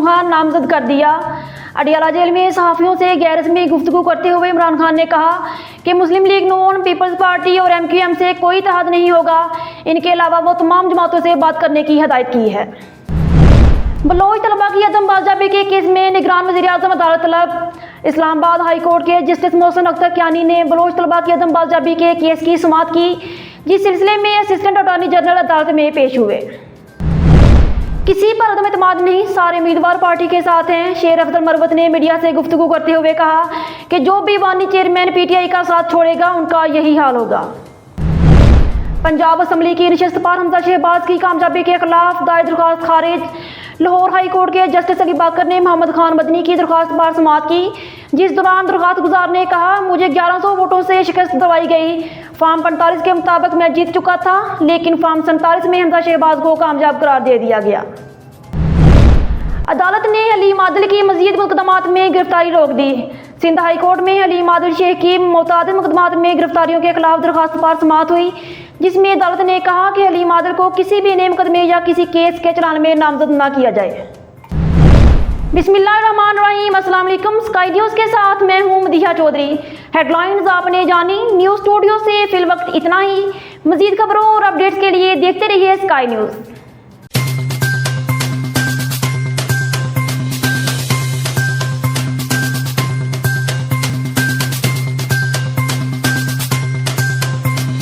खान नामजद कर दिया। अडियाला जेल में सहाफ़ियों से गैर रस्मी गुफ्तगू करते हुए इमरान खान ने कहा कि मुस्लिम लीग नून, पीपल्स पार्टी और MQM से कोई इत्तेहाद नहीं होगा। इनके अलावा वो तमाम जमातों से बात करने की हदायत की है। बलोच तलबा की अदम बाज़ाबी के केस में निगरान वज़ीर-ए-आज़म अदालत तलब। इस्लामाबाद हाई कोर्ट के जस्टिस मोहसिन अख्तर कियानी ने बलोच तलबा की अदम बाज़ाबी के केस की सुनवाई की, जिस सिलसिले में असिस्टेंट अटॉर्नी जनरल अदालत में पेश हुए। किसी पर अदम एतमाद नहीं, सारे उम्मीदवार पार्टी के साथ हैं। शेर अफजल मरवत ने मीडिया से गुफ्तगू करते हुए कहा कि जो भी वानी चेयरमैन PTI का साथ छोड़ेगा उनका यही हाल होगा। पंजाब असम्बली की नशस्त पर हमजा शहबाज की कामयाबी के खिलाफ दायर दरख्वास्त खारिज। लाहौर हाई कोर्ट के जस्टिस अली बाकर ने मोहम्मद खान मदनी की दरख्वास्त पर समाअत की, जिस दौरान दरख्वास्त गुजार ने कहा, मुझे 1100 वोटों से शिकस्त दवाई गई। फॉर्म 45 के मुताबिक मैं जीत चुका था, लेकिन फॉर्म 47 में हमजा शहबाज को कामयाब करार दे दिया गया। अदालत ने हलीम आदिल की मजीद मुकदमात में गिरफ्तारी रोक दी। सिंध हाई कोर्ट में हलीम आदिल शेख की मुतादिद मुकदमात में गिरफ्तारियों के खिलाफ दरख्वास्त पर समाअत हुई, जिसमें अदालत ने कहा कि हलीम आदिल को किसी भी नए मुकदमे या किसी केस के चलान में नामजद न किया जाए। बिस्मिल्लाहिर्रहमानिर्रहीम, अस्सलाम वालेकुम। स्काई न्यूज़ के साथ मैं हूं मदीहा चौधरी। हेडलाइंस आपने जानी, न्यूज़ स्टूडियो से फिल वक्त इतना ही। मजीद खबरों और अपडेट्स के लिए देखते रहिए स्काई न्यूज़।